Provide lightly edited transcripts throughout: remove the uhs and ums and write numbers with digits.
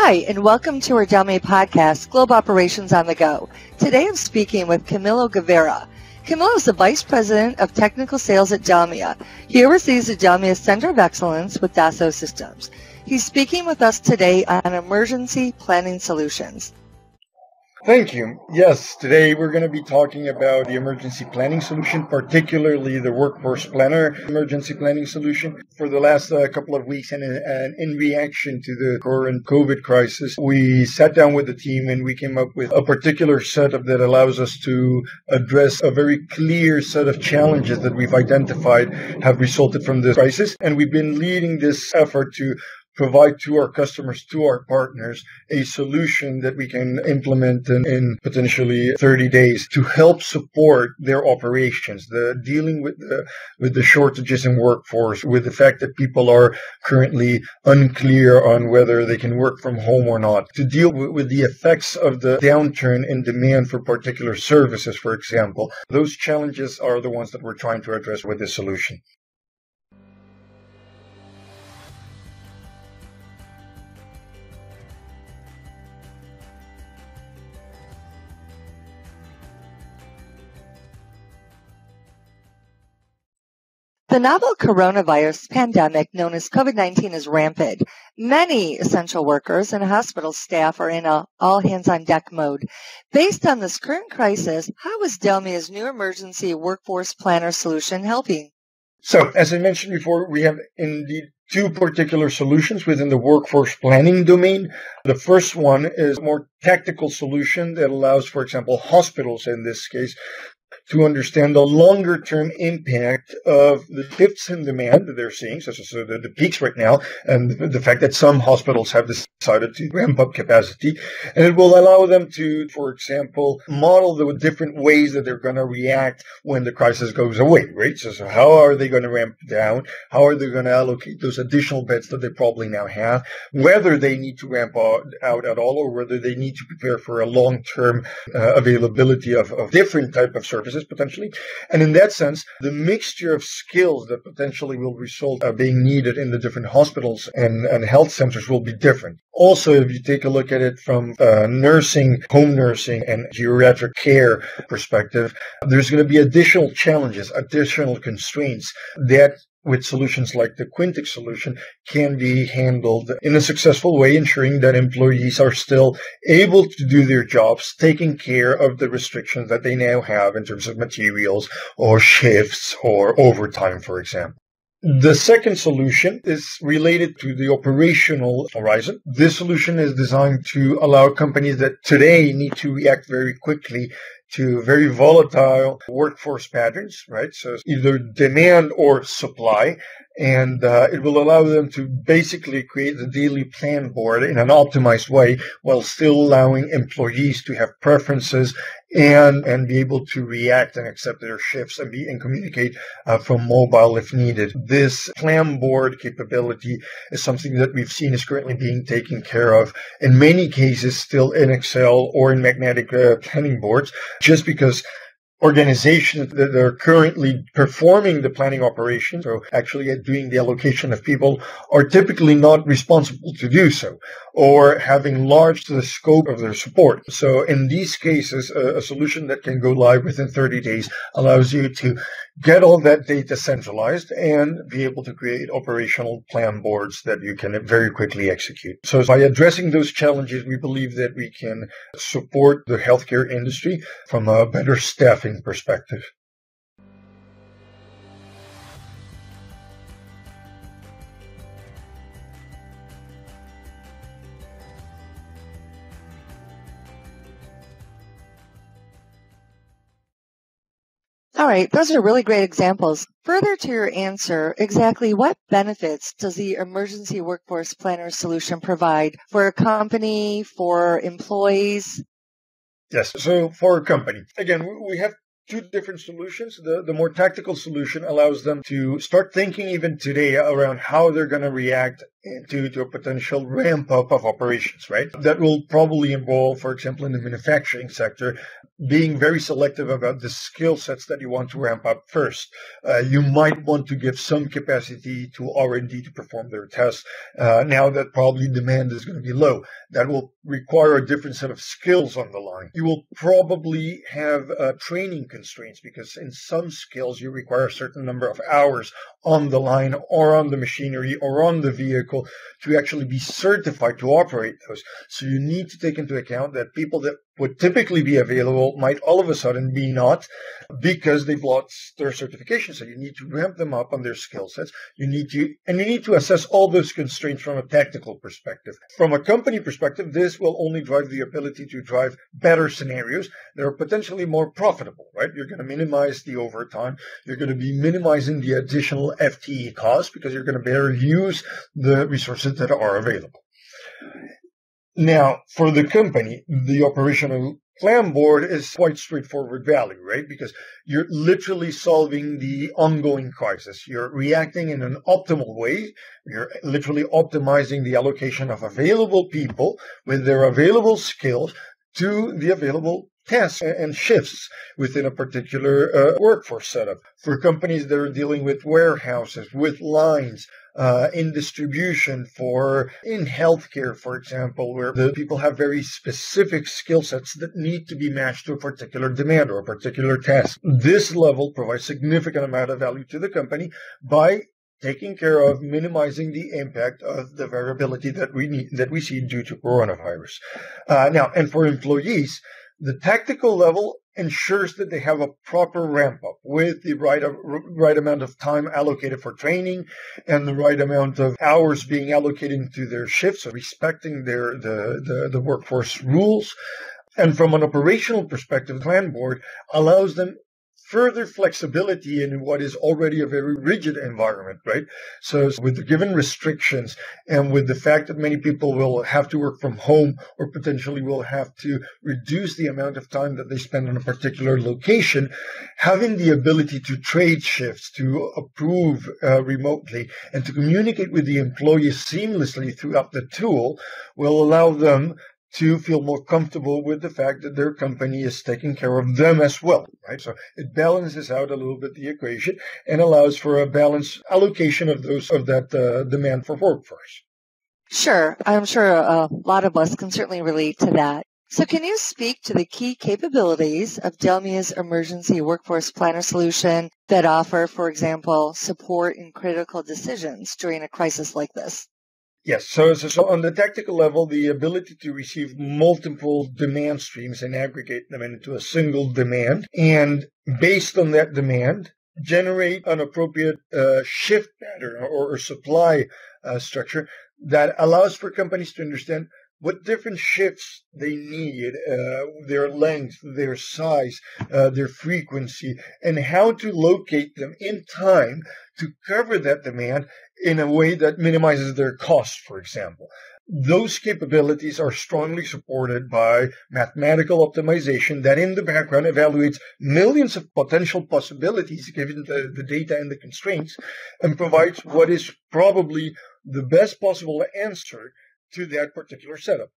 Hi, and welcome to our DELMIA podcast, Global Operations on the Go. Today I'm speaking with Camilo Guevara. Camilo is the Vice President of Technical Sales at DELMIA. He oversees the DELMIA Center of Excellence with Dassault Systems. He's speaking with us today on emergency planning solutions. Thank you. Yes, today we're going to be talking about the emergency planning solution, particularly the workforce planner emergency planning solution. For the last couple of weeks and in reaction to the current COVID crisis, we sat down with the team and we came up with a particular setup that allows us to address a very clear set of challenges that we've identified have resulted from this crisis. And we've been leading this effort to provide to our customers, to our partners, a solution that we can implement in potentially 30 days to help support their operations, dealing with the shortages in workforce, with the fact that people are currently unclear on whether they can work from home or not, to deal with the effects of the downturn in demand for particular services, for example. Those challenges are the ones that we're trying to address with this solution. The novel coronavirus pandemic known as COVID-19 is rampant. Many essential workers and hospital staff are in a all-hands-on-deck mode. Based on this current crisis, how is DELMIA's new emergency workforce planner solution helping? So, as I mentioned before, we have indeed two particular solutions within the workforce planning domain. The first one is a more tactical solution that allows, for example, hospitals in this case, to understand the longer-term impact of the shifts in demand that they're seeing, such as the peaks right now, and the fact that some hospitals have decided to ramp up capacity. And it will allow them to, for example, model the different ways that they're going to react when the crisis goes away, right? So how are they going to ramp down? How are they going to allocate those additional beds that they probably now have? Whether they need to ramp out at all, or whether they need to prepare for a long-term availability of different type of services, potentially. And in that sense, the mixture of skills that potentially will result being needed in the different hospitals and health centers will be different. Also, if you take a look at it from nursing, home nursing, and geriatric care perspective, there's going to be additional challenges, additional constraints that with solutions like the Quintic solution can be handled in a successful way, ensuring that employees are still able to do their jobs, taking care of the restrictions that they now have in terms of materials or shifts or overtime, for example. The second solution is related to the operational horizon. This solution is designed to allow companies that today need to react very quickly to very volatile workforce patterns, right? So either demand or supply. And it will allow them to basically create the daily plan board in an optimized way while still allowing employees to have preferences and be able to react and accept their shifts and communicate from mobile if needed. This plan board capability is something that we've seen is currently being taken care of in many cases still in Excel or in magnetic planning boards, just because organizations that are currently performing the planning operation, so actually doing the allocation of people, are typically not responsible to do so or having enlarged the scope of their support. So in these cases, a solution that can go live within 30 days allows you to get all that data centralized and be able to create operational plan boards that you can very quickly execute. So by addressing those challenges, we believe that we can support the healthcare industry from a better staffing perspective. All right, those are really great examples. Further to your answer, exactly what benefits does the emergency workforce planner solution provide for a company, for employees? Yes, so for a company, again, we have two different solutions. The more tactical solution allows them to start thinking even today around how they're going to react to a potential ramp up of operations, right? That will probably involve, for example, in the manufacturing sector, being very selective about the skill sets that you want to ramp up first. You might want to give some capacity to R&D to perform their tests. Now that probably demand is going to be low. That will require a different set of skills on the line. You will probably have training constraints because in some skills you require a certain number of hours on the line or on the machinery or on the vehicle to actually be certified to operate those. So you need to take into account that people that would typically be available might all of a sudden be not because they've lost their certification. So you need to ramp them up on their skill sets. You need to assess all those constraints from a technical perspective. From a company perspective, this will only drive the ability to drive better scenarios that are potentially more profitable, right? You're going to minimize the overtime. You're going to be minimizing the additional FTE costs because you're going to better use the resources that are available. Now, for the company, the operational plan board is quite straightforward value, right? Because you're literally solving the ongoing crisis. You're reacting in an optimal way. You're literally optimizing the allocation of available people with their available skills to the available tasks and shifts within a particular workforce setup. For companies that are dealing with warehouses, with lines, in distribution, in healthcare, for example, where the people have very specific skill sets that need to be matched to a particular demand or a particular task. This level provides significant amount of value to the company by taking care of minimizing the impact of the variability that we see due to coronavirus. Now, and for employees, the tactical level ensures that they have a proper ramp up with the right amount of time allocated for training and the right amount of hours being allocated to their shifts, respecting the workforce rules. And from an operational perspective, the plan board allows them further flexibility in what is already a very rigid environment, right? So with the given restrictions and with the fact that many people will have to work from home or potentially will have to reduce the amount of time that they spend on a particular location, having the ability to trade shifts, to approve remotely, and to communicate with the employees seamlessly throughout the tool will allow them to feel more comfortable with the fact that their company is taking care of them as well, right? So it balances out a little bit the equation and allows for a balanced allocation of that demand for workforce. Sure. I'm sure a lot of us can certainly relate to that. So can you speak to the key capabilities of DELMIA's emergency workforce planner solution that offer, for example, support in critical decisions during a crisis like this? Yes. So on the tactical level, the ability to receive multiple demand streams and aggregate them into a single demand, and based on that demand, generate an appropriate shift pattern or supply structure that allows for companies to understand what different shifts they need, their length, their size, their frequency, and how to locate them in time to cover that demand in a way that minimizes their cost, for example. Those capabilities are strongly supported by mathematical optimization that in the background evaluates millions of potential possibilities given the data and the constraints and provides what is probably the best possible answer to that particular setup.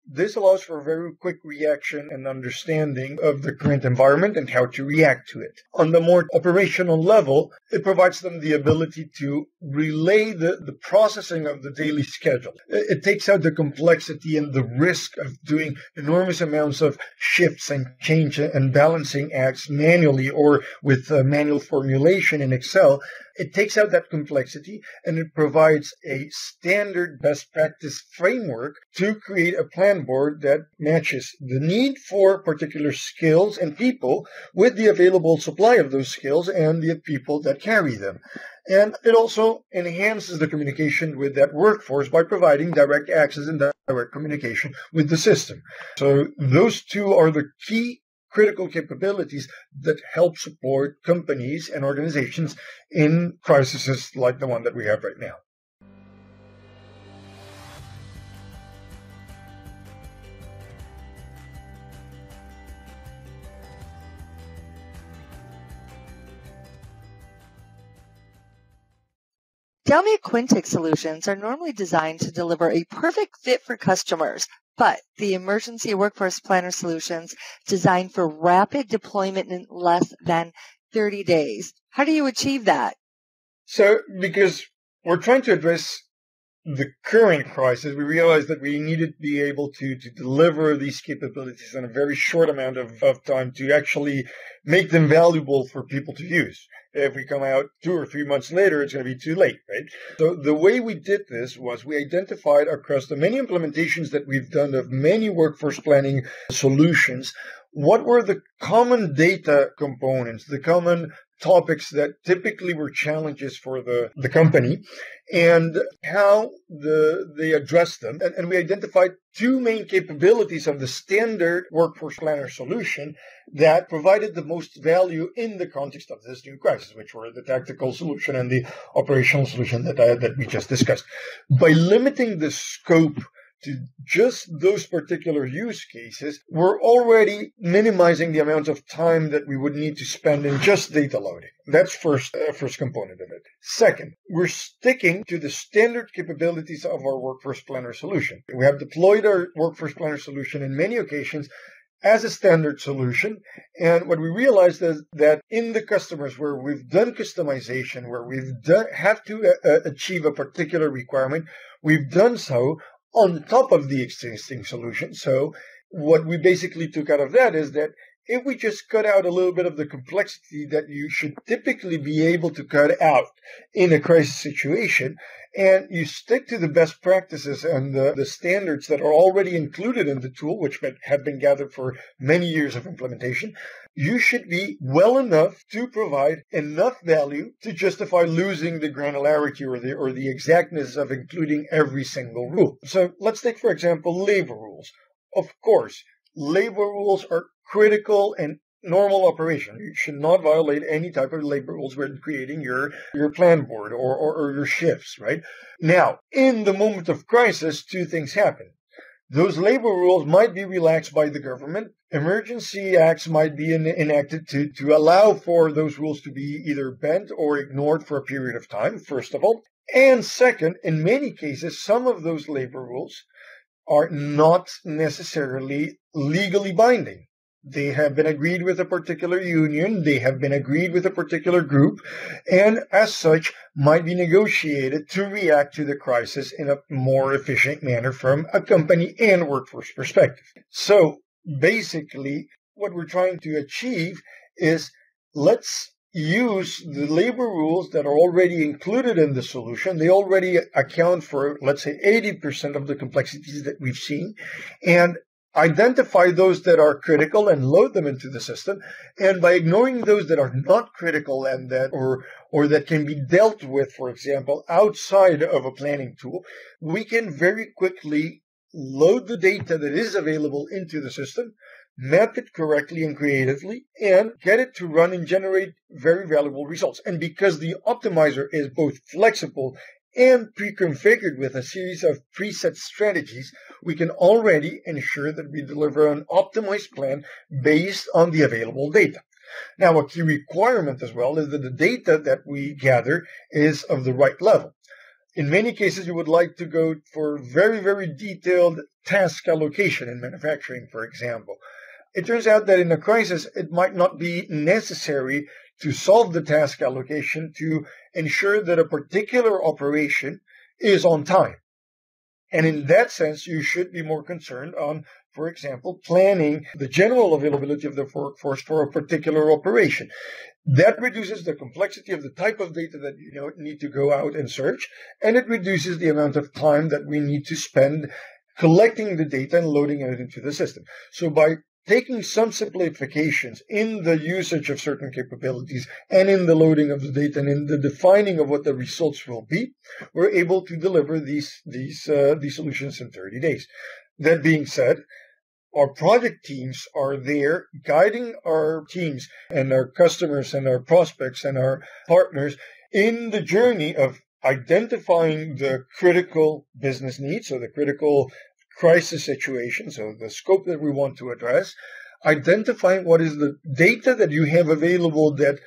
This allows for a very quick reaction and understanding of the current environment and how to react to it. On the more operational level, it provides them the ability to relay the processing of the daily schedule. It takes out the complexity and the risk of doing enormous amounts of shifts and change and balancing acts manually or with manual formulation in Excel. It takes out that complexity and it provides a standard best practice framework to create a plan board that matches the need for particular skills and people with the available supply of those skills and the people that carry them. And it also enhances the communication with that workforce by providing direct access and direct communication with the system. So those two are the key critical capabilities that help support companies and organizations in crises like the one that we have right now. DELMIA Quintic solutions are normally designed to deliver a perfect fit for customers, but the emergency workforce planner solutions designed for rapid deployment in less than 30 days. How do you achieve that? So, because we're trying to address the current crisis, we realized that we needed to be able to deliver these capabilities in a very short amount of time to actually make them valuable for people to use. If we come out 2 or 3 months later, it's going to be too late, right? So the way we did this was we identified across the many implementations that we've done of many workforce planning solutions, what were the common data components, the common topics that typically were challenges for the company, and how they addressed them. And we identified 2 main capabilities of the standard workforce planner solution that provided the most value in the context of this new crisis, which were the tactical solution and the operational solution that we just discussed. By limiting the scope to just those particular use cases, we're already minimizing the amount of time that we would need to spend in just data loading. That's first component of it. Second, we're sticking to the standard capabilities of our workforce planner solution. We have deployed our workforce planner solution in many occasions as a standard solution. And what we realized is that in the customers where we've done customization, where have to achieve a particular requirement, we've done so on top of the existing solution. So what we basically took out of that is that if we just cut out a little bit of the complexity that you should typically be able to cut out in a crisis situation, and you stick to the best practices and the standards that are already included in the tool, which have been gathered for many years of implementation, you should be well enough to provide enough value to justify losing the granularity or the exactness of including every single rule. So let's take, for example, labor rules. Of course, labor rules are critical and normal operation. You should not violate any type of labor rules when creating your plan board or your shifts, right? Now, in the moment of crisis, 2 things happen. Those labor rules might be relaxed by the government. Emergency acts might be enacted to allow for those rules to be either bent or ignored for a period of time, first of all. And second, in many cases, some of those labor rules are not necessarily legally binding. They have been agreed with a particular union, they have been agreed with a particular group, and as such might be negotiated to react to the crisis in a more efficient manner from a company and workforce perspective. So basically, what we're trying to achieve is let's use the labor rules that are already included in the solution. They already account for, let's say, 80% of the complexities that we've seen, and identify those that are critical and load them into the system. And by ignoring those that are not critical and that or that can be dealt with, for example, outside of a planning tool, we can very quickly load the data that is available into the system, map it correctly and creatively, and get it to run and generate very valuable results. And because the optimizer is both flexible and pre-configured with a series of preset strategies, we can already ensure that we deliver an optimized plan based on the available data. Now, a key requirement as well is that the data that we gather is of the right level. In many cases, you would like to go for very, very detailed task allocation in manufacturing, for example. It turns out that in a crisis, it might not be necessary to solve the task allocation to ensure that a particular operation is on time. And in that sense, you should be more concerned on, for example, planning the general availability of the workforce for a particular operation. That reduces the complexity of the type of data that you need to go out and search, and it reduces the amount of time that we need to spend collecting the data and loading it into the system. So by taking some simplifications in the usage of certain capabilities and in the loading of the data and in the defining of what the results will be, we're able to deliver these solutions in 30 days. That being said, our project teams are there guiding our teams and our customers and our prospects and our partners in the journey of identifying the critical business needs, so the critical crisis situation, so the scope that we want to address, identifying what is the data that you have available that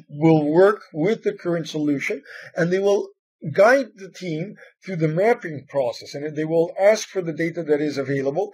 will work with the current solution, and they will guide the team through the mapping process, and they will ask for the data that is available,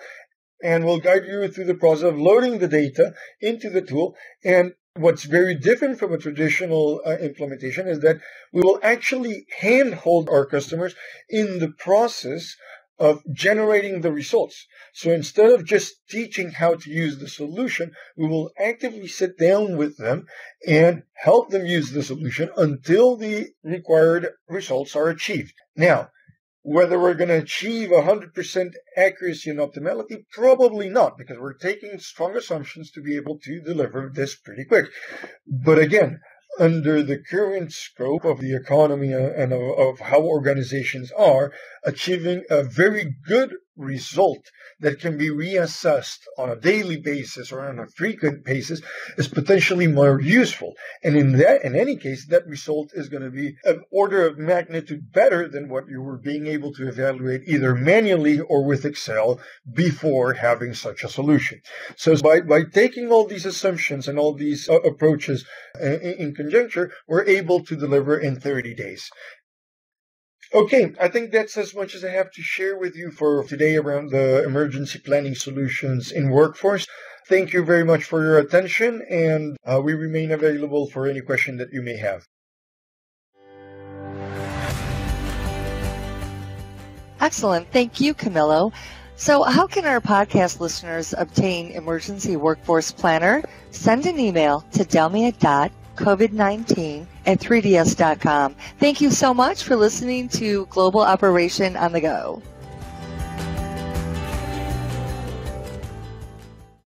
and will guide you through the process of loading the data into the tool. And what's very different from a traditional implementation is that we will actually handhold our customers in the process of generating the results. So instead of just teaching how to use the solution, we will actively sit down with them and help them use the solution until the required results are achieved. Now, whether we're going to achieve 100% accuracy and optimality, probably not, because we're taking strong assumptions to be able to deliver this pretty quick. But again, under the current scope of the economy and of how organizations are, achieving a very good result that can be reassessed on a daily basis or on a frequent basis is potentially more useful. And in any case, that result is going to be an order of magnitude better than what you were being able to evaluate either manually or with Excel before having such a solution. So by taking all these assumptions and all these approaches in conjuncture, we're able to deliver in 30 days. Okay, I think that's as much as I have to share with you for today around the emergency planning solutions in workforce. Thank you very much for your attention, and we remain available for any question that you may have. Excellent. Thank you, Camilo. So how can our podcast listeners obtain Emergency Workforce Planner? Send an email to delmia.covid19@3ds.com. Thank you so much for listening to Global Operation on the Go.